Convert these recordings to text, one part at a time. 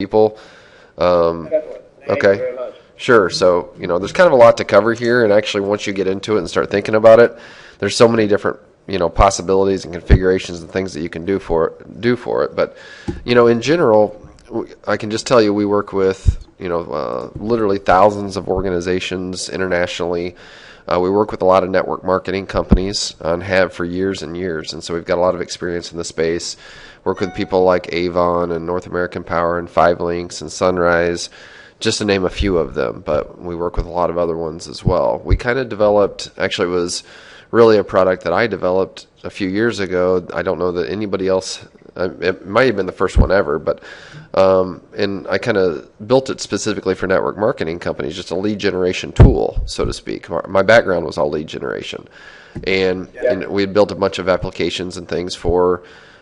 people. Definitely. Thank you very much. Sure. So, there's kind of a lot to cover here, and actually once you get into it and start thinking about it, there's so many different, possibilities and configurations and things that you can do for it. But, in general, I can just tell you we work with, literally thousands of organizations internationally. We work with a lot of network marketing companies and have for years and years, and so we've got a lot of experience in the space. Work with people like Avon and North American Power and 5Links and Sunrise, just to name a few of them, but we work with a lot of other ones as well. We kind of developed, actually it was really a product that I developed a few years ago. I don't know that anybody else, it might have been the first one ever, but and I kind of built it specifically for network marketing companies, just a lead generation tool, so to speak. My background was all lead generation, and we had built a bunch of applications and things for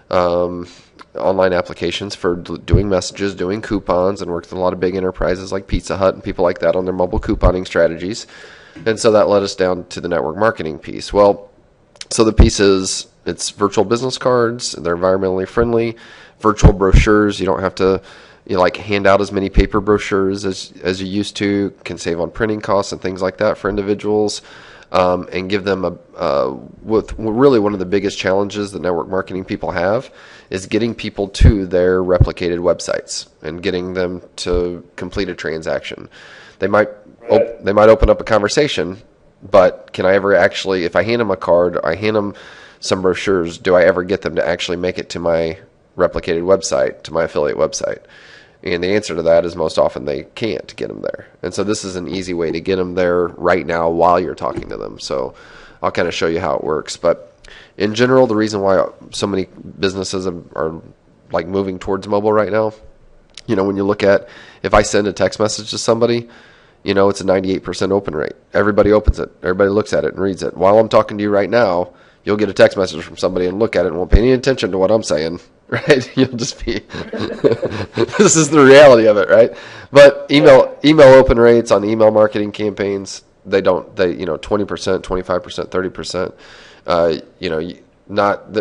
online applications for doing messages, doing coupons, and worked with a lot of big enterprises like Pizza Hut and people like that on their mobile couponing strategies. And so that led us down to the network marketing piece. Well, so the piece is, it's virtual business cards. They're environmentally friendly. Virtual brochures. You don't have to hand out as many paper brochures as you used to. Can save on printing costs and things like that for individuals. And give them with really one of the biggest challenges that network marketing people have is getting people to their replicated websites and getting them to complete a transaction. They might open up a conversation, but can I ever actually, if I hand them a card, I hand them some brochures, do I ever get them to actually make it to my replicated website, to my affiliate website? And the answer to that is most often they can't get them there. And so this is an easy way to get them there right now while you're talking to them. So I'll kind of show you how it works. But in general, the reason why so many businesses are like moving towards mobile right now, when you look at, if I send a text message to somebody, it's a 98% open rate. Everybody opens it. Everybody looks at it and reads it. While I'm talking to you right now, you'll get a text message from somebody and look at it and won't pay any attention to what I'm saying. Right? You'll just be, this is the reality of it, right? But email open rates on email marketing campaigns, they 20%, 25%, 30%,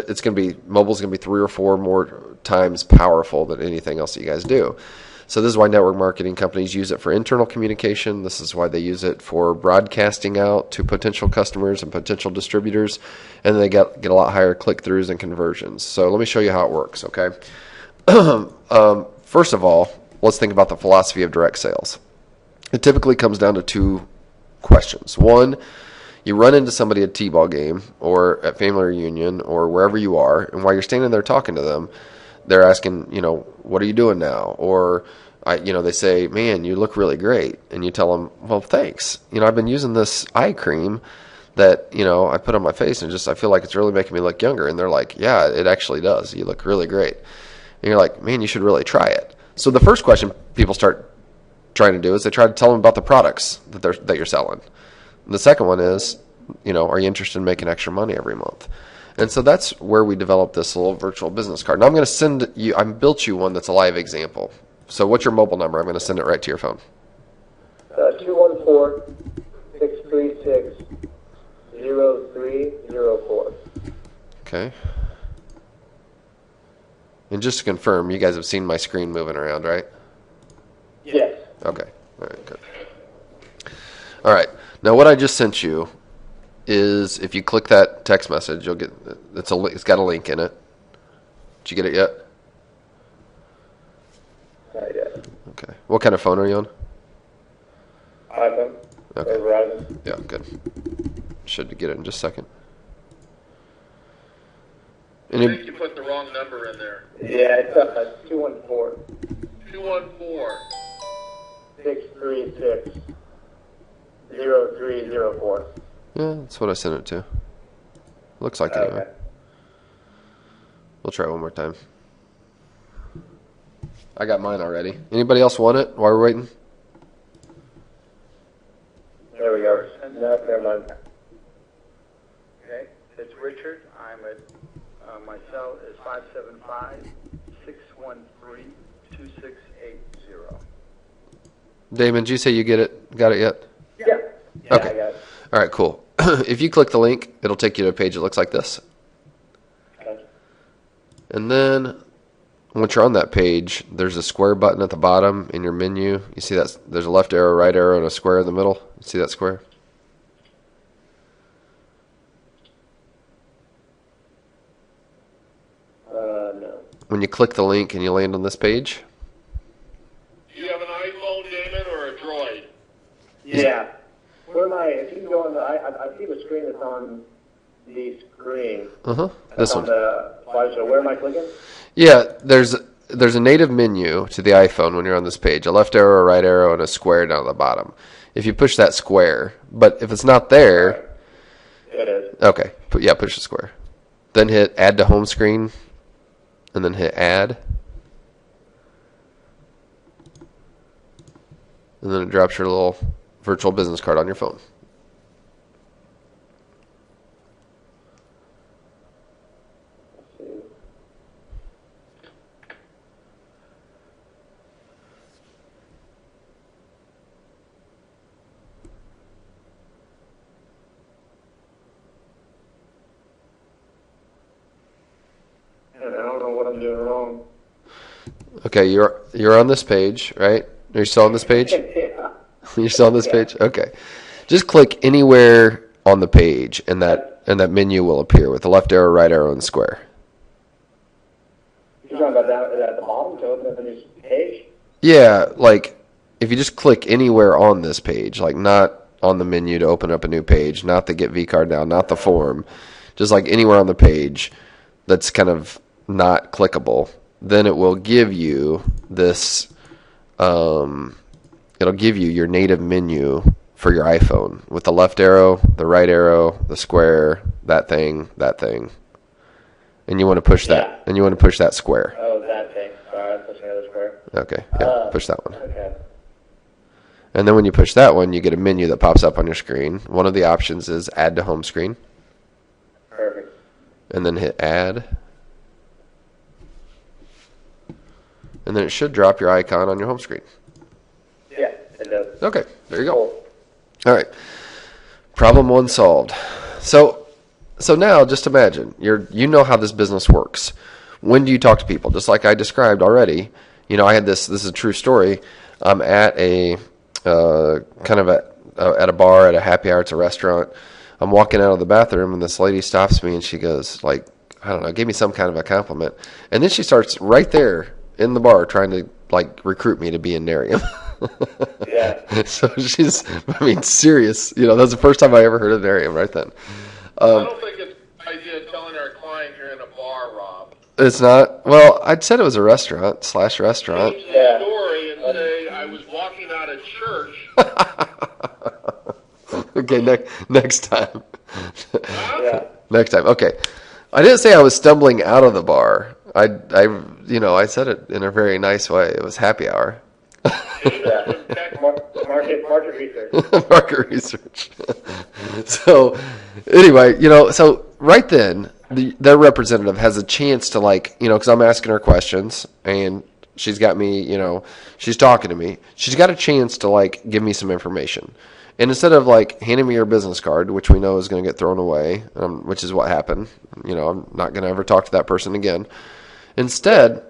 it's going to be, mobile's going to be 3 or 4 more times powerful than anything else that you guys do. So this is why network marketing companies use it for internal communication. This is why they use it for broadcasting out to potential customers and potential distributors, and they get a lot higher click-throughs and conversions. So let me show you how it works, okay? First of all, let's think about the philosophy of direct sales. It typically comes down to 2 questions. One, you run into somebody at a T-ball game or at family reunion or wherever you are, and while you're standing there talking to them, they're asking, what are you doing now? Or, they say, man, you look really great. And you tell them, well, thanks. I've been using this eye cream that, I put on my face and I feel like it's really making me look younger. And they're like, yeah, it actually does. You look really great. And you're like, man, you should really try it. So the first question people start trying to do is they try to tell them about the products that you're selling. And the second one is, are you interested in making extra money every month? And so that's where we developed this little virtual business card. Now I'm going to send you, I built you one that's a live example. So what's your mobile number? I'm going to send it right to your phone. 214-636-0304. Okay. And just to confirm, you guys have seen my screen moving around, right? Yes. Okay. All right, good. All right. Now what I just sent you is, if you click that text message, you'll get, it's got a link in it. Did you get it yet? Not yet. Okay. What kind of phone are you on? iPhone. Okay. Or Verizon. Yeah, good. Should get it in just a second. I think you put the wrong number in there. Yeah, it's 214. 214. 636-0304. Yeah, that's what I sent it to. Looks like it anyway. Okay. We'll try it one more time. I got mine already. Anybody else want it while we're waiting? There we go. No, never mind. Okay, it's Richard. I'm at, my cell is 575-613-2680. Damon, did you say you got it yet? Yeah. Okay. I got it. All right, cool. If you click the link, it'll take you to a page that looks like this. Okay. And then once you're on that page, there's a square button at the bottom in your menu. You see that there's a left arrow, right arrow, and a square in the middle. You see that square? No. When you click the link and you land on this page, Do you have an iPhone, Damon, or a Droid? Yeah. Where am I? If you can go on the, I see the screen that's on the screen. this That's on one. the slideshow. Where am I clicking? Yeah, there's a native menu to the iPhone when you're on this page. A left arrow, a right arrow, and a square down at the bottom. If you push that square, but if it's not there, It is. okay, push the square. Then hit add to home screen, and then hit add. And then it drops your little virtual business card on your phone. And I don't know what I'm doing wrong. Okay, you're on this page, right? Are you still on this page? Yeah. You're still on this page? Okay. Just click anywhere on the page and that menu will appear with the left arrow, right arrow, and square. You're talking about down at the bottom to open up a new page? Yeah, like if you just click anywhere on this page, like not on the menu to open up a new page, not the get vCard now, not the form, just like anywhere on the page that's kind of not clickable, then it will give you this, it'll give you your native menu for your iPhone with the left arrow, the right arrow, the square, that thing, and you want to push that, and you want to push that square. Oh, that thing. Sorry, I'm pushing the other square. Okay, yeah, push that one. Okay. And then when you push that one, you get a menu that pops up on your screen. One of the options is add to home screen, Perfect. and then hit add. And then it should drop your icon on your home screen. Yeah, it does. Okay, there you go. Cool. All right. Problem one solved. So now just imagine you know how this business works. When do you talk to people? Just like I described already. You know, I had this is a true story. I'm at a kind of at a bar, at a happy hour, it's a restaurant. I'm walking out of the bathroom and this lady stops me and she goes like, I don't know, gave me some kind of a compliment. And then she starts right there in the bar trying to like recruit me to be in Nerium. Yeah. So she's, I mean, serious. You know, that's the first time I ever heard of Nerium right then. I don't think it's a good idea telling our client you're in a bar, Rob. It's not, well, I'd said it was a restaurant / restaurant. Change Yeah. the story and say I was walking out of church. Okay, next time. Yeah. Next time. Okay. I didn't say I was stumbling out of the bar. I said it in a very nice way. It was happy hour. Yeah. Market research. Market research. So anyway, so right then their representative has a chance to because I'm asking her questions and she's got me, she's talking to me. She's got a chance to give me some information. And instead of handing me her business card, which we know is going to get thrown away, which is what happened, I'm not going to ever talk to that person again. Instead,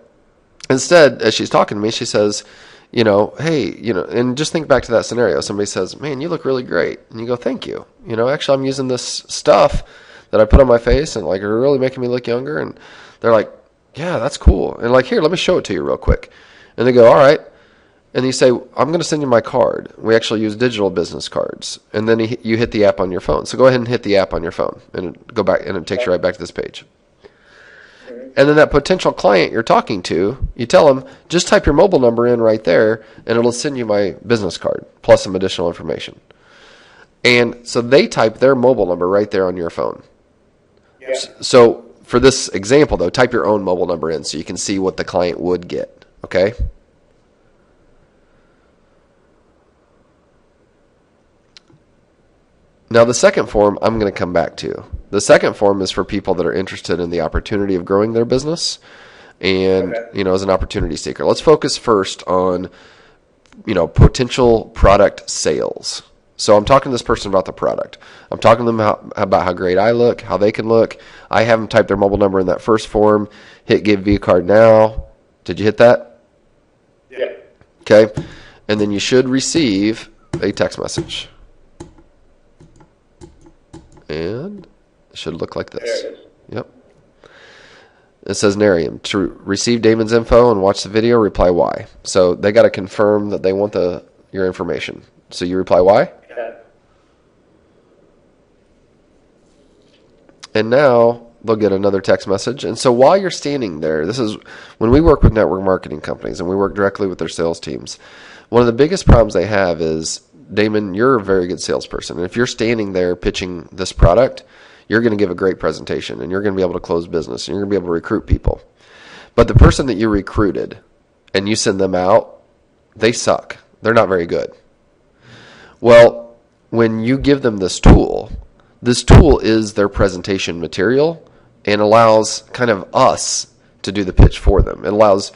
as she's talking to me, she says, hey, and just think back to that scenario. Somebody says, man, you look really great. And you go, thank you. Actually, I'm using this stuff that I put on my face and you're really making me look younger. And they're like, yeah, that's cool. And here, let me show it to you real quick. And they go, all right. And you say, I'm going to send you my card. We actually use digital business cards. And then you hit the app on your phone. So go ahead and hit the app on your phone and go back, and it takes you right back to this page. And then that potential client you're talking to, you tell them, just type your mobile number in right there, and it'll send you my business card, plus some additional information. And so they type their mobile number right there on your phone. Yeah. So for this example, though, type your own mobile number in so you can see what the client would get, okay? Now, the second form I'm going to come back to. The second form is for people that are interested in the opportunity of growing their business and, Okay. As an opportunity seeker. Let's focus first on, potential product sales. So I'm talking to this person about the product. I'm talking to them about how great I look, how they can look. I have them type their mobile number in that first form, hit Give vCard Now, Did you hit that? Yeah. Okay. And then you should receive a text message. And it should look like this. There it is. Yep. It says Nerium. To receive Damon's info and watch the video, reply Y. So they got to confirm that they want your information. So you reply Y. Okay. And now they'll get another text message. And so while you're standing there, this is when we work with network marketing companies and we work directly with their sales teams. One of the biggest problems they have is, Damon, you're a very good salesperson. And if you're standing there pitching this product, you're going to give a great presentation and you're going to be able to close business and you're going to be able to recruit people. But the person that you recruited and you send them out, they suck. They're not very good. Well, when you give them this tool is their presentation material and allows kind of us to do the pitch for them. It allows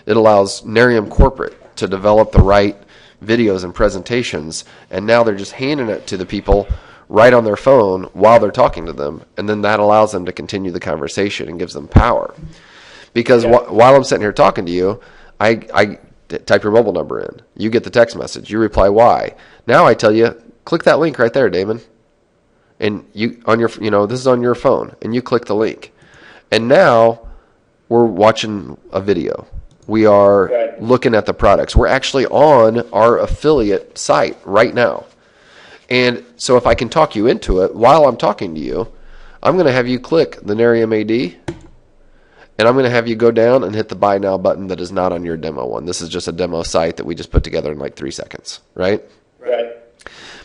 Nerium Corporate to develop the right videos and presentations, and now they're just handing it to the people right on their phone while they're talking to them, and then that allows them to continue the conversation and gives them power. Because while I'm sitting here talking to you, I type your mobile number in. You get the text message. You reply Y. Now I tell you, click that link right there, Damon. And you on your, this is on your phone, and you click the link. And now we're watching a video. We are looking at the products. We're actually on our affiliate site right now. And so if I can talk you into it while I'm talking to you, I'm going to have you click the Nerium AD, and I'm going to have you go down and hit the Buy Now button that is not on your demo one. This is just a demo site that we just put together in like 3 seconds, right? Right.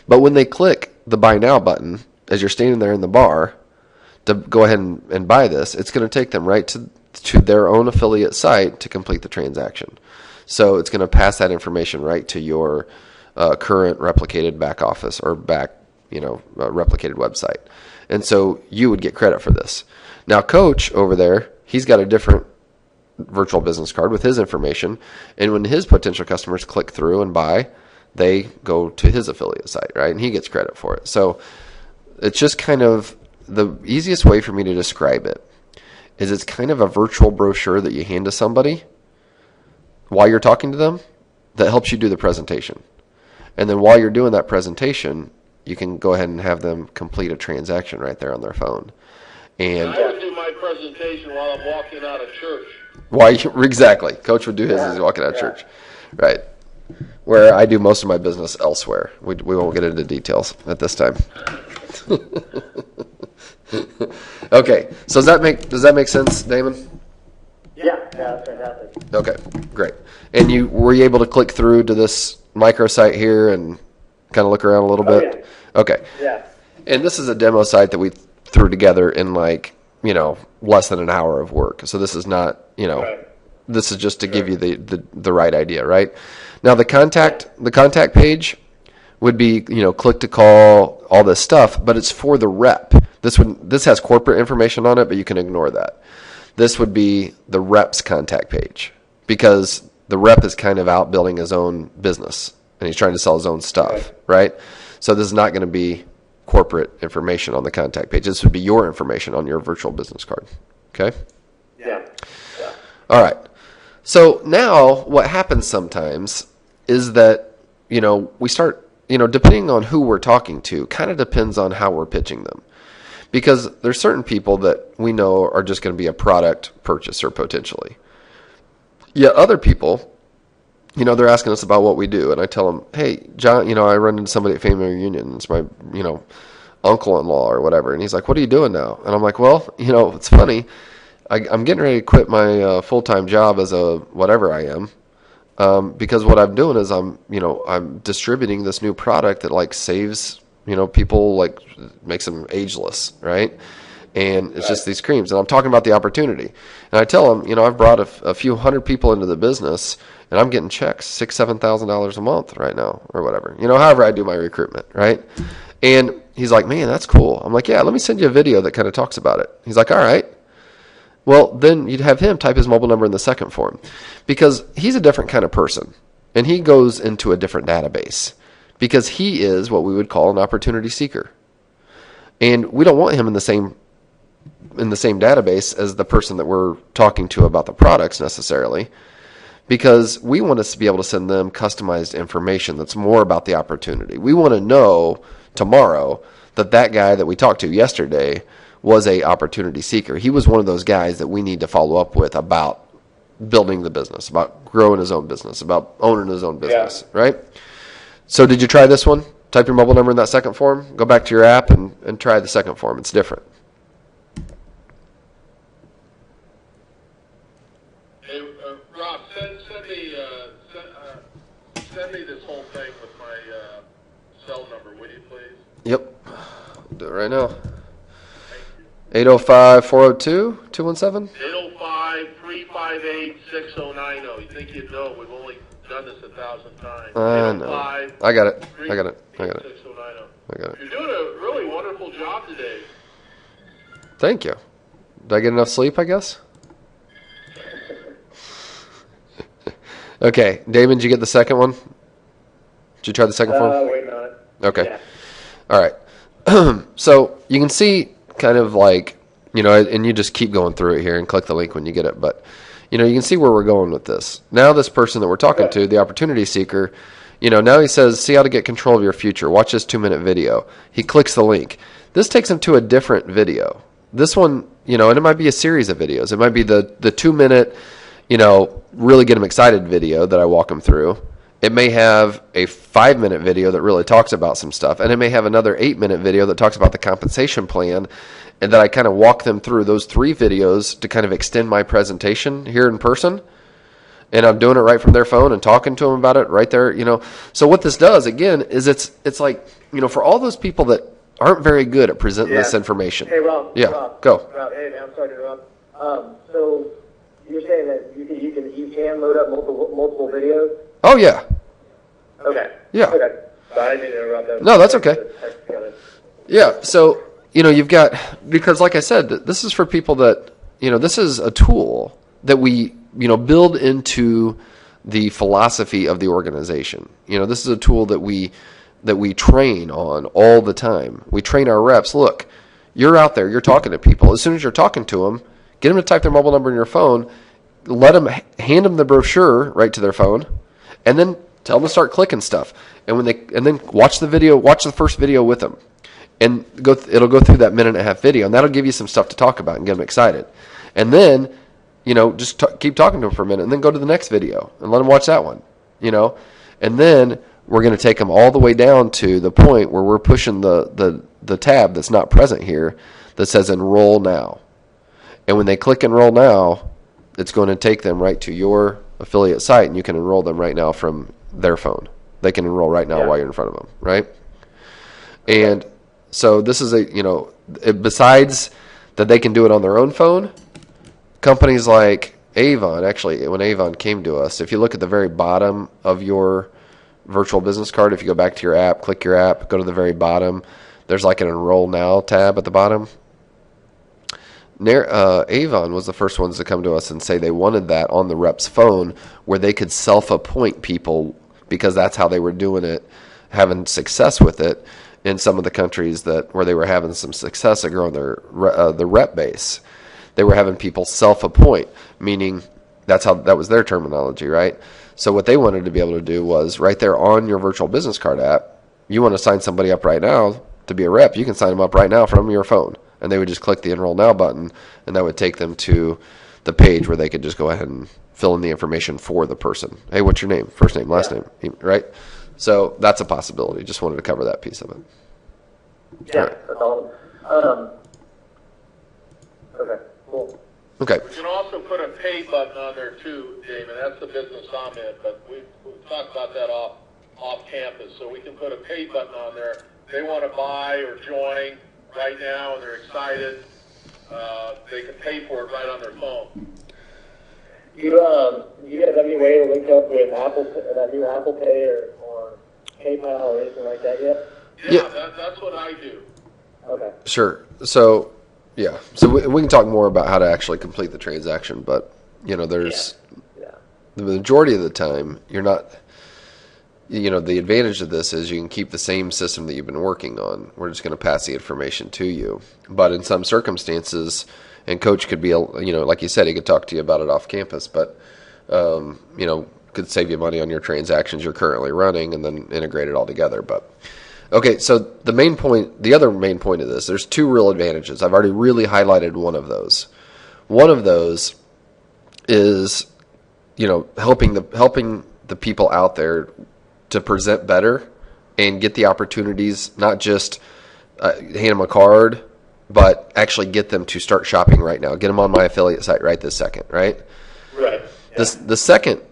But when they click the Buy Now button, as you're standing there in the bar, to go ahead and buy this, it's going to take them right to their own affiliate site to complete the transaction. So it's going to pass that information right to your current replicated back office or replicated website. And so you would get credit for this. Now, Coach over there, he's got a different virtual business card with his information. And when his potential customers click through and buy, they go to his affiliate site, right? And he gets credit for it. So it's just kind of the easiest way for me to describe it is it's kind of a virtual brochure that you hand to somebody while you're talking to them that helps you do the presentation. And then while you're doing that presentation, you can go ahead and have them complete a transaction right there on their phone. And I would do my presentation while I'm walking out of church. Exactly. Coach would do his as he's walking out of church. Right. Where I do most of my business elsewhere. We won't get into details at this time. Okay. So does that make sense, Damon? Yeah, that's fantastic. Okay, great. And were you able to click through to this microsite here and kind of look around a little bit? Yeah. Okay. Yeah. And this is a demo site that we threw together in less than an hour of work. So this is not, Right. this is just to give you the right idea, right? Now the contact page would be, click to call, all this stuff, but it's for the rep. This has corporate information on it, but you can ignore that. This would be the rep's contact page because the rep is kind of out building his own business and he's trying to sell his own stuff, right? So this is not going to be corporate information on the contact page. This would be your information on your virtual business card. Okay? Yeah. All right. So now what happens sometimes is that, we start, depending on who we're talking to, kind of depends on how we're pitching them. Because there's certain people that we know are just going to be a product purchaser potentially. Yet other people, they're asking us about what we do. And I tell them, hey, John, I run into somebody at family reunion. It's my, uncle-in-law or whatever. And he's like, what are you doing now? And I'm like, well, it's funny. I'm getting ready to quit my full-time job as a whatever I am. Because what I'm doing is I'm distributing this new product that saves people, makes them ageless, right? And it's just these creams. And I'm talking about the opportunity. And I tell them, I've brought a few hundred people into the business, and I'm getting checks, $6,000, $7,000 a month right now, or whatever. However I do my recruitment, right? And he's like, man, that's cool. I'm like, yeah, let me send you a video that kind of talks about it. He's like, all right. Well, then you'd have him type his mobile number in the second form because he's a different kind of person, and he goes into a different database. Because he is what we would call an opportunity seeker. And we don't want him in the same database as the person that we're talking to about the products necessarily. because we want us to be able to send them customized information that's more about the opportunity. We want to know tomorrow that that guy that we talked to yesterday was a opportunity seeker. He was one of those guys that we need to follow up with about building the business, about growing his own business, about owning his own business, right? So did you try this one? Type your mobile number in that second form. Go back to your app and try the second form. It's different. Hey, Rob, send me this whole thing with my cell number, would you please? Yep. I'll do it right now. Thank you. 805-402-217? 805-358-6090. You think you'd know? We've only done this 1,000 times. I know. I got it. I got it. 6090. I got it. You're doing a really wonderful job today. Thank you. Did I get enough sleep, I guess? Okay. Damon, did you get the second one? Did you try the second form? Waiting on it. Okay. Yeah. All right. So you can see kind of like, and you just keep going through it here and click the link when you get it. But, you can see where we're going with this. Now this person that we're talking to, the opportunity seeker, now he says, see how to get control of your future. Watch this 2-minute video. He clicks the link. This takes him to a different video. This one, and it might be a series of videos. It might be the 2-minute, really get him excited video that I walk him through. It may have a 5-minute video that really talks about some stuff. And it may have another 8-minute video that talks about the compensation plan. And that I kind of walk them through those 3 videos to kind of extend my presentation here in person. And I'm doing it right from their phone and talking to them about it right there, So what this does, again, is it's like, for all those people that aren't very good at presenting this information. Hey, Rob. Yeah, Rob, go. Rob, hey, man, I'm sorry to interrupt. So you're saying that you can load up multiple videos? Oh, yeah. Okay. Yeah. Okay. So I didn't interrupt that. No, that's okay. Yeah, so, you've got, because like I said, this is for people that, this is a tool that we, build into the philosophy of the organization. This is a tool that we train on all the time. We train our reps. Look, you're out there, you're talking to people. As soon as you're talking to them, get them to type their mobile number in your phone, hand them the brochure right to their phone, and then tell them to start clicking stuff. And then watch the first video with them. And it'll go through that 1.5-minute video, and that'll give you some stuff to talk about and get them excited. And then, just keep talking to them for a minute, and then go to the next video and let them watch that one, And then we're going to take them all the way down to the point where we're pushing the tab that's not present here that says Enroll Now. And when they click Enroll Now, it's going to take them right to your affiliate site, and you can enroll them right now from their phone. They can enroll right now while you're in front of them, right? And so this is besides that they can do it on their own phone, companies like Avon, actually, when Avon came to us, if you look at the very bottom of your virtual business card, if you go back to your app, click your app, go to the very bottom, there's like an Enroll Now tab at the bottom. Avon was the first ones to come to us and say they wanted that on the rep's phone where they could self-appoint people because that's how they were doing it, having success with it in some of the countries where they were having some success at growing the rep base. They were having people self-appoint, meaning that was their terminology, right? So what they wanted to be able to do was right there on your virtual business card app, you want to sign somebody up right now to be a rep, you can sign them up right now from your phone. And they would just click the Enroll Now button, and that would take them to the page where they could just go ahead and fill in the information for the person. Hey, what's your name? First name, last name, right? So that's a possibility. Just wanted to cover that piece of it. Yeah, right. that's all. Okay, cool. Okay. We can also put a pay button on there too, Damon. That's the business I'm in, but we've talked about that off campus. So we can put a pay button on there. They want to buy or join right now and they're excited. They can pay for it right on their phone. You guys have any way to link up with that new Apple Pay or PayPal or anything like that yet? Yeah. That's what I do. Okay. Sure. So, yeah. So we can talk more about how to actually complete the transaction, but, there's the majority of the time, you're not, the advantage of this is you can keep the same system that you've been working on. We're just going to pass the information to you. But in some circumstances, and Coach could be, like you said, he could talk to you about it off campus, but could save you money on your transactions you're currently running and then integrate it all together. But okay, so the other main point of this, there's two real advantages. I've already really highlighted one of those. One of those is, helping the people out there to present better and get the opportunities, not just hand them a card, but actually get them to start shopping right now. Get them on my affiliate site right this second, right? Right. Yeah. The second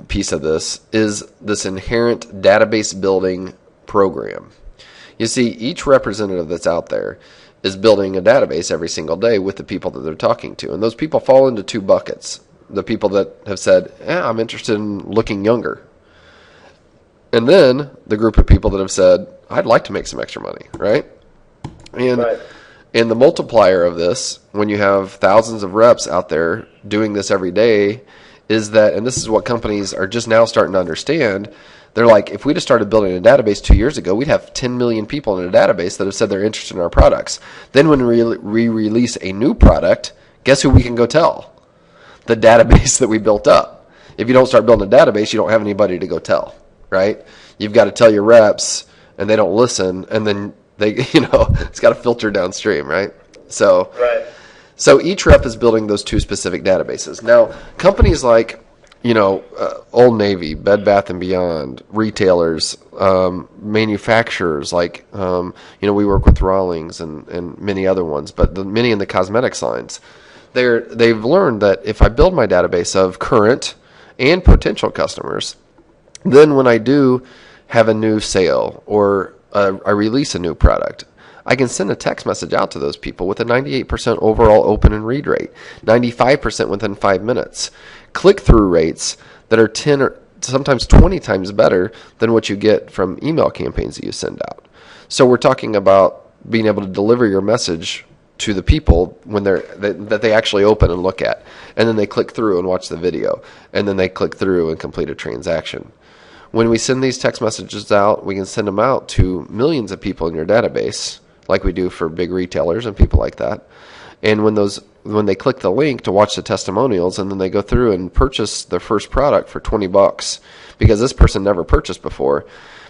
piece of this is this inherent database building program. You see, each representative that's out there is building a database every single day with the people that they're talking to. And those people fall into two buckets. The people that have said, I'm interested in looking younger. And then the group of people that have said, I'd like to make some extra money, right? And the multiplier of this, when you have thousands of reps out there doing this every day, is that, and this is what companies are just now starting to understand, they're like, if we just started building a database 2 years ago, we'd have 10 million people in a database that have said they're interested in our products. Then when we release a new product, guess who we can go tell? The database that we built up. If you don't start building a database, you don't have anybody to go tell, right? You've got to tell your reps, and they don't listen, and then they, it's got to filter downstream, right? So, Right. So each rep is building those two specific databases. Now, companies like, Old Navy, Bed Bath & Beyond, retailers, manufacturers like, we work with Rawlings and many other ones, but many in the cosmetics lines, they've learned that if I build my database of current and potential customers, then when I do have a new sale or I release a new product, I can send a text message out to those people with a 98% overall open and read rate, 95% within 5 minutes, click-through rates that are 10 or sometimes 20 times better than what you get from email campaigns that you send out. So we're talking about being able to deliver your message to the people when that they actually open and look at, and then they click through and watch the video, and then they click through and complete a transaction. When we send these text messages out, we can send them out to millions of people in your database, like we do for big retailers and people like that. And when they click the link to watch the testimonials, and then they go through and purchase their first product for $20, because this person never purchased before,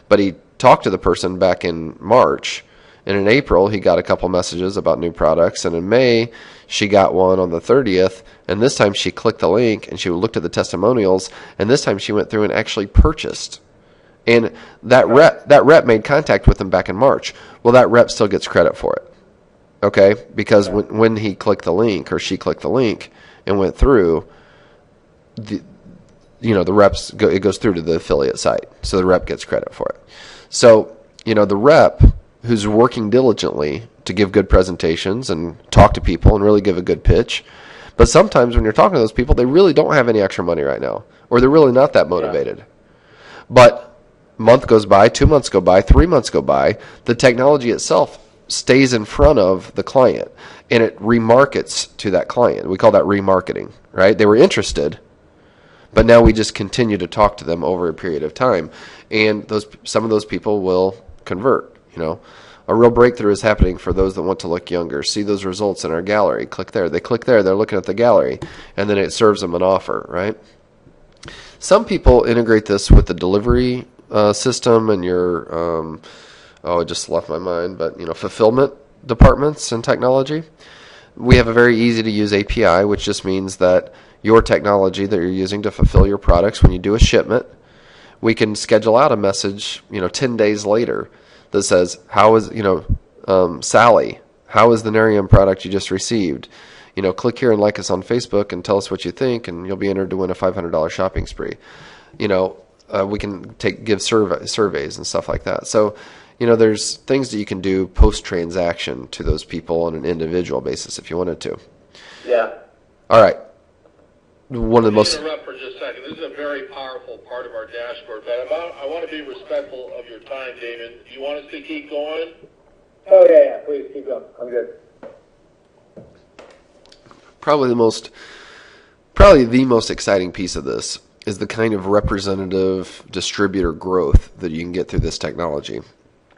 but he talked to the person back in March, and in April he got a couple messages about new products, and in May she got one on the 30th, and this time she clicked the link and she looked at the testimonials, and this time she went through and actually purchased. And that rep made contact with him back in March. Well, that rep still gets credit for it, okay? Because when he clicked the link or she clicked the link and went through, the reps it goes through to the affiliate site, so the rep gets credit for it. So the rep who's working diligently to give good presentations and talk to people and really give a good pitch, but sometimes when you're talking to those people, they really don't have any extra money right now, or they're really not that motivated. But month goes by, 2 months go by, 3 months go by, the technology itself stays in front of the client, and it remarkets to that client. We call that remarketing, right? They were interested, but now we just continue to talk to them over a period of time, and some of those people will convert. A real breakthrough is happening for those that want to look younger. See those results in our gallery. Click there. They click there. They're looking at the gallery, and then it serves them an offer, right? Some people integrate this with the delivery system and your, it just left my mind, but fulfillment departments and technology. We have a very easy to use API, which just means that your technology that you're using to fulfill your products, when you do a shipment, we can schedule out a message, 10 days later that says, how is, Sally, how is the Nerium product you just received? Click here and like us on Facebook and tell us what you think, and you'll be entered to win a $500 shopping spree. We can give surveys and stuff like that. So, there's things that you can do post-transaction to those people on an individual basis if you wanted to. Yeah. All right. One of the most... interrupt for just a second. This is a very powerful part of our dashboard, but I want to be respectful of your time, David. Do you want us to keep going? Oh, yeah. Please keep going. I'm good. Probably the most exciting piece of this is the kind of representative distributor growth that you can get through this technology.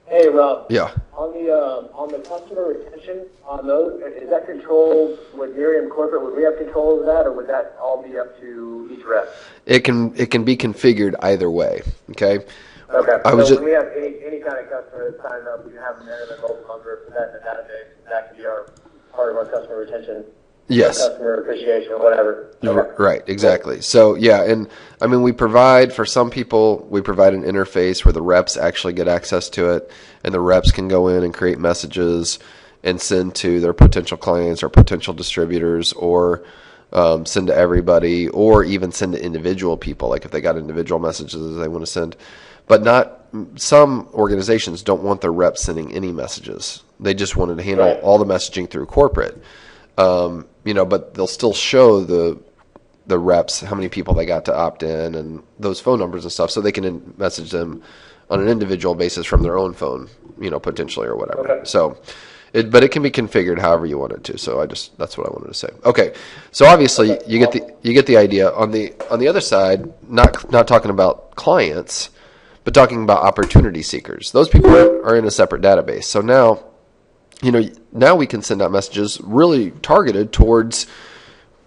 Hey, Rob. Yeah. On the on the customer retention on those, is that controlled with Nerium Corporate? Would we have control of that, or would that all be up to each rep? It can be configured either way. Okay. Okay. I was So just, when we have any kind of customer that's signed up, we can have them enter their mobile number for that in the database. That can be our part of our customer retention. yes. Customer appreciation or whatever. Okay. Right, exactly. So yeah, and I mean, we provide for some people, we provide an interface where the reps actually get access to it, and the reps can go in and create messages and send to their potential clients or potential distributors, or send to everybody, or even send to individual people, like if they got individual messages they want to send. But not, some organizations don't want their reps sending any messages. They just wanted to handle all the messaging through corporate. But they'll still show the reps how many people they got to opt in and those phone numbers and stuff, so they can message them on an individual basis from their own phone, potentially or whatever. Okay. So, but it can be configured however you want it to. So that's what I wanted to say. Okay, so obviously you get the idea. On the other side, not talking about clients, but talking about opportunity seekers. Those people are in a separate database. So now, now we can send out messages really targeted towards,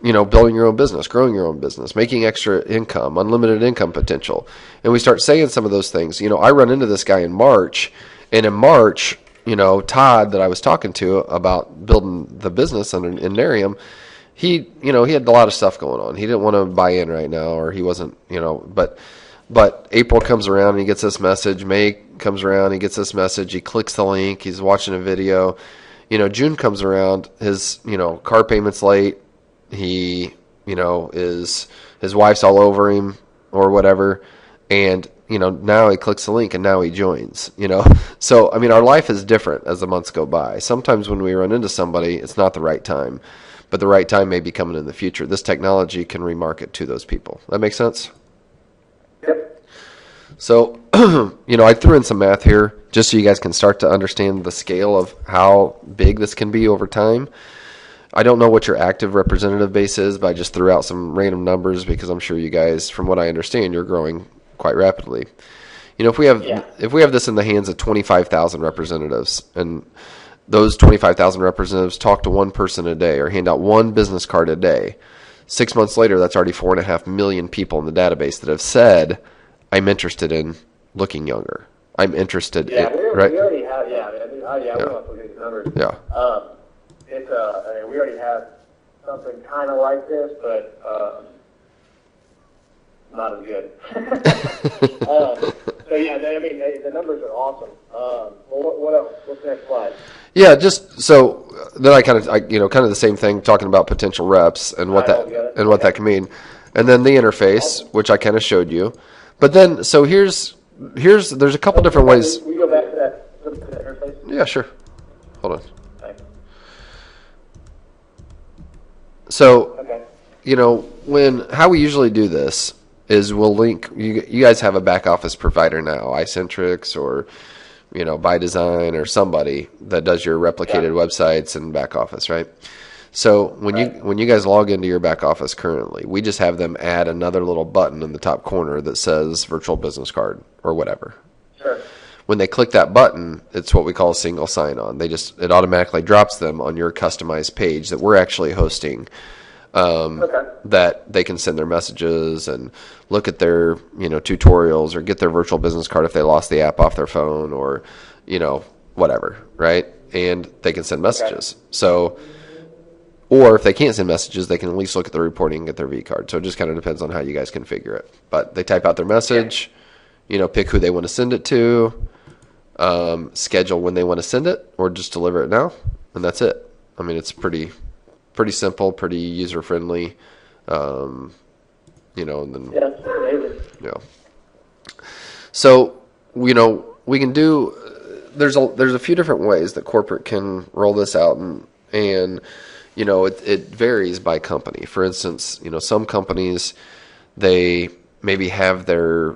building your own business, growing your own business, making extra income, unlimited income potential. And we start saying some of those things. I run into this guy in March, and in March, Todd that I was talking to about building the business in Nerium, he had a lot of stuff going on. He didn't want to buy in right now, or he wasn't, but April comes around and he gets this message. May comes around, he gets this message. He clicks the link. He's watching a video. June comes around. His, car payment's late. He, his wife's all over him or whatever. And, now he clicks the link and now he joins, So, I mean, our life is different as the months go by. Sometimes when we run into somebody, it's not the right time. But the right time may be coming in the future. This technology can remarket to those people. That make sense? Yep. So, I threw in some math here just so you guys can start to understand the scale of how big this can be over time. I don't know what your active representative base is, but I just threw out some random numbers because I'm sure you guys, from what I understand, you're growing quite rapidly. If we have this in the hands of 25,000 representatives, and those 25,000 representatives talk to one person a day or hand out one business card a day, 6 months later, that's already 4.5 million people in the database that have said, I'm interested in looking younger. I'm interested in, right? We already have, we don't have to look at these numbers. Yeah. We already have something kind of like this, but not as good. The numbers are awesome. What else? What's the next slide? Yeah, just so then I kind of the same thing, talking about potential reps and what that can mean, and then the interface, which I kind of showed you, but then so there's a couple different ways. We go back to that interface. Yeah, sure. Hold on. Thanks. So, Okay. how we usually do this is we'll link. You guys have a back office provider now, iCentrix or by design or somebody that does your replicated websites and back office, right? So when you guys log into your back office currently, we just have them add another little button in the top corner that says virtual business card or whatever. Sure. When they click that button, it's what we call a single sign-on. It automatically drops them on your customized page that we're actually hosting. That they can send their messages and look at their tutorials or get their virtual business card if they lost the app off their phone or whatever, right? And they can send messages. So, or if they can't send messages, they can at least look at the reporting and get their V card. So it just kind of depends on how you guys configure it. But they type out their message, pick who they want to send it to, schedule when they want to send it, or just deliver it now, and that's it. I mean, it's pretty simple, pretty user friendly, and then Yeah, amazing. So we can do. There's a few different ways that corporate can roll this out, and it varies by company. For instance, some companies they maybe have their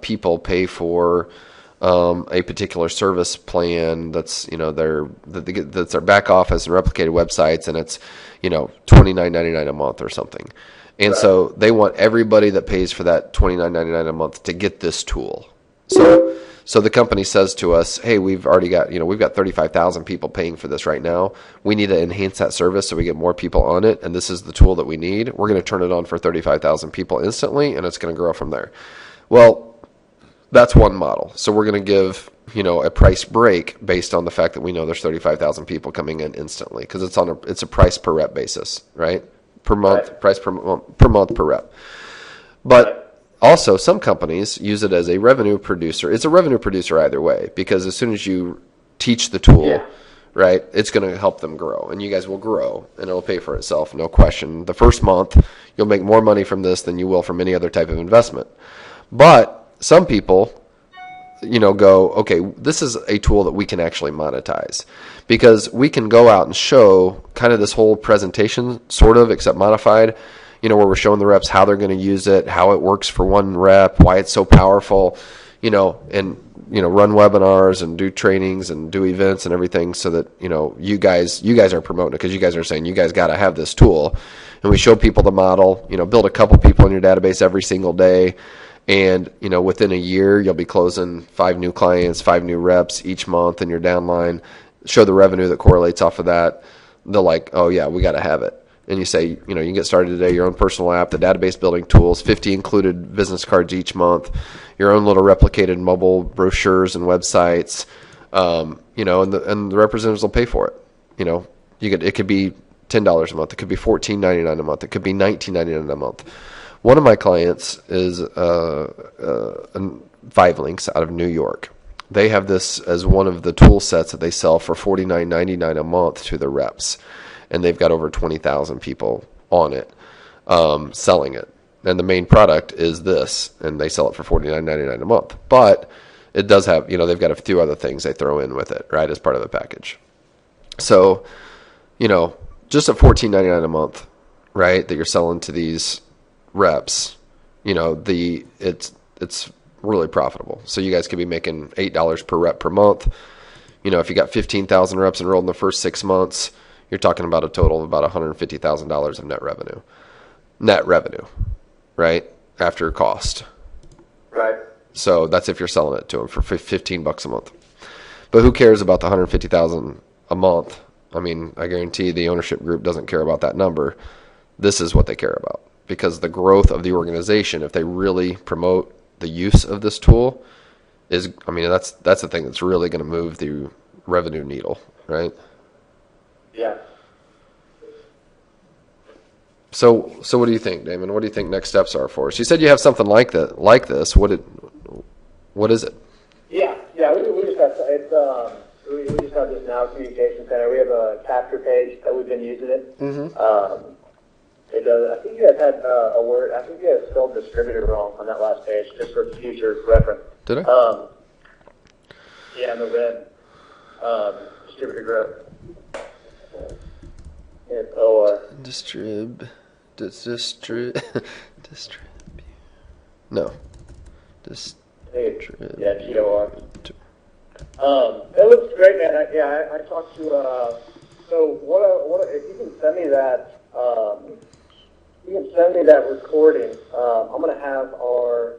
people pay for a particular service plan that's that's their back office and replicated websites, and it's $29.99 a month or something, and so they want everybody that pays for that $29.99 a month to get this tool. So the company says to us, hey, we've already got, we've got 35,000 people paying for this right now. We need to enhance that service so we get more people on it, and this is the tool that we need. We're going to turn it on for 35,000 people instantly, and it's going to grow from there. Well, that's one model. So we're going to give, a price break based on the fact that we know there's 35,000 people coming in instantly, because it's a price per rep basis, right? Per month, Right. price per month per rep. But also, some companies use it as a revenue producer. It's a revenue producer either way, because as soon as you teach the tool, Yeah. right, it's going to help them grow, and you guys will grow, and it'll pay for itself, no question. The first month, you'll make more money from this than you will from any other type of investment. But some people, go, okay, this is a tool that we can actually monetize, because we can go out and show kind of this whole presentation, sort of, except modified, where we're showing the reps how they're going to use it, how it works for one rep, why it's so powerful, and, run webinars and do trainings and do events and everything, so that, you guys are promoting it, because you guys are saying you guys got to have this tool. And we show people the model, build a couple people in your database every single day. And, within a year, you'll be closing 5 new clients, 5 new reps each month in your downline. Show the revenue that correlates off of that. They're like, oh, yeah, we got to have it. And you say, you can get started today, your own personal app, the database building tools, 50 included business cards each month, your own little replicated mobile brochures and websites, and the representatives will pay for it. It could be $10 a month. It could be $14.99 a month. It could be $19.99 a month. One of my clients is 5 Links out of New York. They have this as one of the tool sets that they sell for $49.99 a month to the reps. And they've got over 20,000 people on it, selling it. And the main product is this, and they sell it for $49.99 a month. But it does have, they've got a few other things they throw in with it, right, as part of the package. So, just at $14.99 a month, right, that you're selling to these reps, it's really profitable. So you guys could be making $8 per rep per month. If you got 15,000 reps enrolled in the first 6 months, you're talking about a total of about $150,000 of net revenue, right, after cost. Right. So that's if you're selling it to them for $15 a month. But who cares about the $150,000 a month? I mean, I guarantee the ownership group doesn't care about that number. This is what they care about, because the growth of the organization, if they really promote the use of this tool, that's the thing that's really going to move the revenue needle, right? Yeah. So what do you think, Damon? What do you think next steps are for us? You said you have something like this. What is it? Yeah. We just have we just have this Now Communication Center. We have a chapter page that we've been using it. Mm-hmm. It does. I think you guys had a word. I think you guys spelled distributor wrong on that last page, just for future reference. Did I? Yeah, in the red. Distributor growth. It's OR. Distrib. No. Yeah, GOR. It looks great, man. I talked to. So what? If you can send me that. You can send me that recording. I'm gonna have our